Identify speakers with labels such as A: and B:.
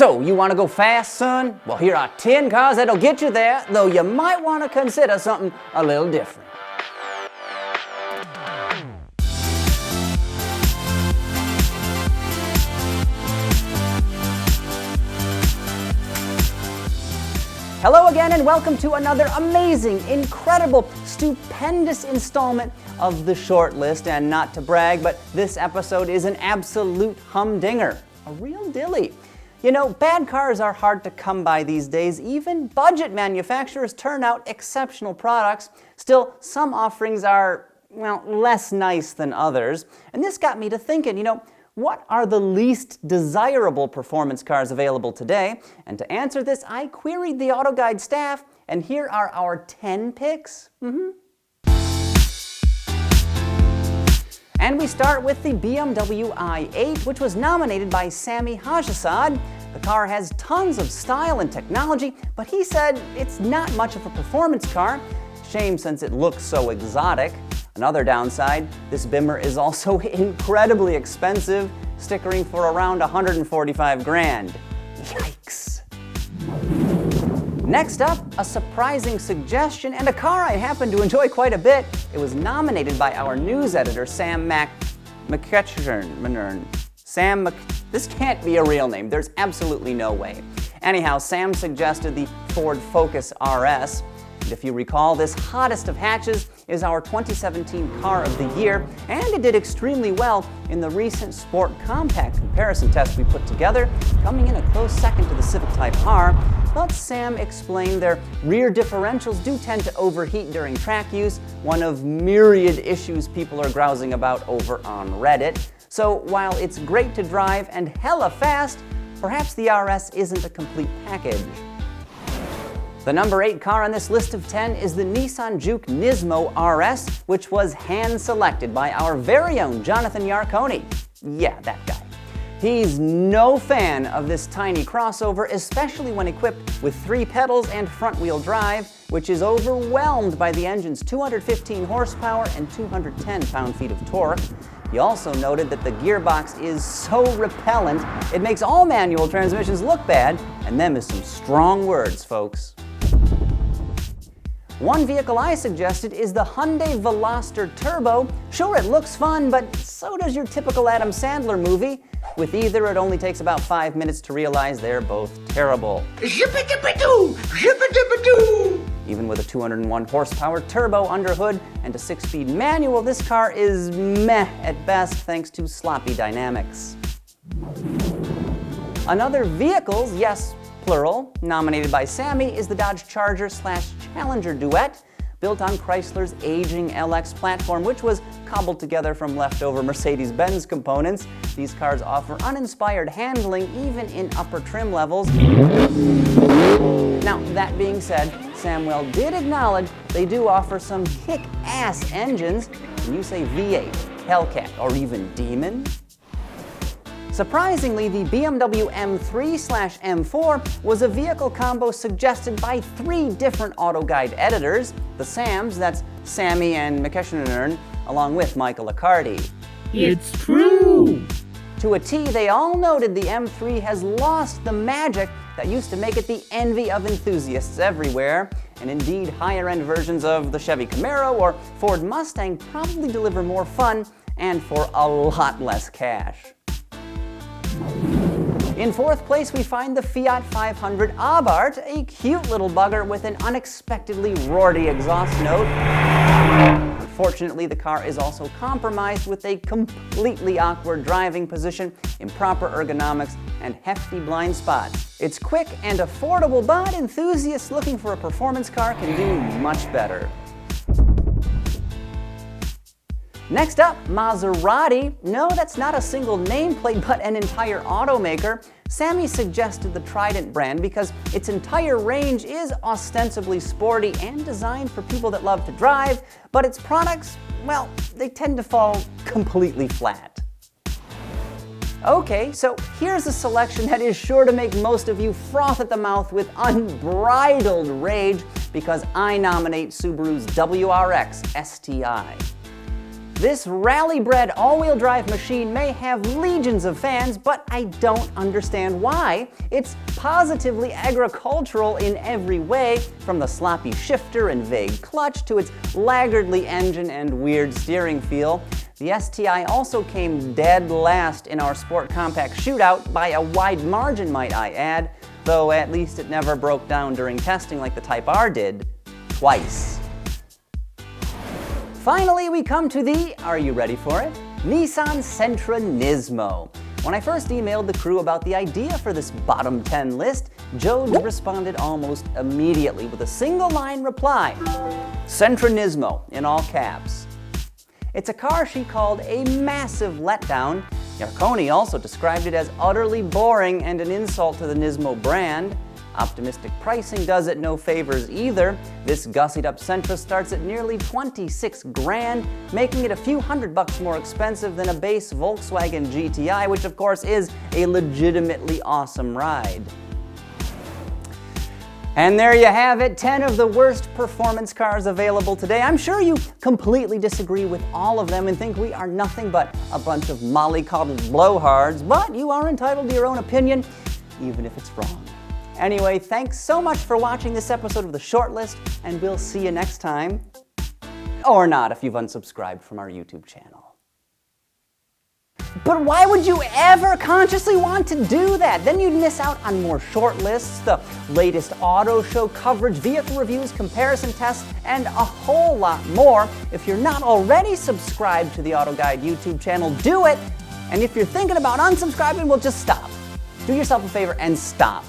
A: So, you want to go fast, son? Well, here are 10 cars that'll get you there, though you might want to consider something a little different. Hello again and welcome to another amazing, incredible, stupendous installment of the short list. And not to brag, but this episode is an absolute humdinger, a real dilly. You know, bad cars are hard to come by these days. Even budget manufacturers turn out exceptional products. Still, some offerings are, well, less nice than others. And this got me to thinking, what are the least desirable performance cars available today? And to answer this, I queried the AutoGuide staff, and here are our 10 picks. And we start with the BMW i8, which was nominated by Sami Hajizad. The car has tons of style and technology, but he said it's not much of a performance car. Shame since it looks so exotic. Another downside, this Bimmer is also incredibly expensive, stickering for around 145 grand. Yikes. Next up, a surprising suggestion and a car I happen to enjoy quite a bit. It was nominated by our news editor, Sam McKechern. This can't be a real name. There's absolutely no way. Anyhow, Sam suggested the Ford Focus RS. And if you recall, this hottest of hatches is our 2017 Car of the Year, and it did extremely well in the recent Sport Compact comparison test we put together, coming in a close second to the Civic Type R. But Sam explained their rear differentials do tend to overheat during track use, one of myriad issues people are grousing about over on Reddit. So while it's great to drive and hella fast, perhaps the RS isn't a complete package. The number 8 car on this list of 10 is the Nissan Juke Nismo RS, which was hand-selected by our very own Jonathan Yarconi. Yeah, that guy. He's no fan of this tiny crossover, especially when equipped with 3 pedals and front-wheel drive, which is overwhelmed by the engine's 215 horsepower and 210 pound-feet of torque. He also noted that the gearbox is so repellent, it makes all manual transmissions look bad, and them is some strong words, folks. One vehicle I suggested is the Hyundai Veloster Turbo. Sure, it looks fun, but so does your typical Adam Sandler movie. With either, it only takes about 5 minutes to realize they're both terrible. Zip-a-dip-a-doo! Zip-a-dip-a-doo! Even with a 201 horsepower turbo underhood and a 6-speed manual, this car is meh at best thanks to sloppy dynamics. Another vehicles, yes, plural, nominated by Sammy is the Dodge Charger/Challenger Duet, built on Chrysler's aging LX platform, which was cobbled together from leftover Mercedes-Benz components. These cars offer uninspired handling even in upper trim levels. Now, that being said, Samwell did acknowledge they do offer some kick-ass engines. When you say V8, Hellcat, or even Demon? Surprisingly, the BMW M3/M4 was a vehicle combo suggested by 3 different AutoGuide editors, the Sams, that's Sammy and McKechern, along with Michael Accardi.
B: It's true!
A: To a T, they all noted the M3 has lost the magic that used to make it the envy of enthusiasts everywhere, and indeed, higher-end versions of the Chevy Camaro or Ford Mustang probably deliver more fun and for a lot less cash. In 4th place, we find the Fiat 500 Abarth, a cute little bugger with an unexpectedly roarty exhaust note. Unfortunately, the car is also compromised with a completely awkward driving position, improper ergonomics, and hefty blind spots. It's quick and affordable, but enthusiasts looking for a performance car can do much better. Next up, Maserati. No, that's not a single nameplate, but an entire automaker. Sammy suggested the Trident brand because its entire range is ostensibly sporty and designed for people that love to drive, but its products, well, they tend to fall completely flat. Okay, so here's a selection that is sure to make most of you froth at the mouth with unbridled rage because I nominate Subaru's WRX STI. This rally-bred all-wheel drive machine may have legions of fans, but I don't understand why. It's positively agricultural in every way, from the sloppy shifter and vague clutch to its laggardly engine and weird steering feel. The STI also came dead last in our Sport Compact Shootout by a wide margin, might I add, though at least it never broke down during testing like the Type R did, twice. Finally, we come to the, are you ready for it? Nissan Sentra Nismo. When I first emailed the crew about the idea for this bottom 10 list, Joe responded almost immediately with a single-line reply, Sentra Nismo, in all caps. It's a car she called a massive letdown. Yarkoni also described it as utterly boring and an insult to the Nismo brand. Optimistic pricing does it no favors either. This gussied-up Sentra starts at nearly 26 grand, making it a few $100 more expensive than a base Volkswagen GTI, which of course is a legitimately awesome ride. And there you have it, 10 of the worst performance cars available today. I'm sure you completely disagree with all of them and think we are nothing but a bunch of mollycoddled blowhards, but you are entitled to your own opinion, even if it's wrong. Anyway, thanks so much for watching this episode of The Shortlist, and we'll see you next time. Or not, if you've unsubscribed from our YouTube channel. But why would you ever consciously want to do that? Then you'd miss out on more shortlists, the latest auto show coverage, vehicle reviews, comparison tests, and a whole lot more. If you're not already subscribed to the Auto Guide YouTube channel, do it. And if you're thinking about unsubscribing, well, just stop. Do yourself a favor and stop.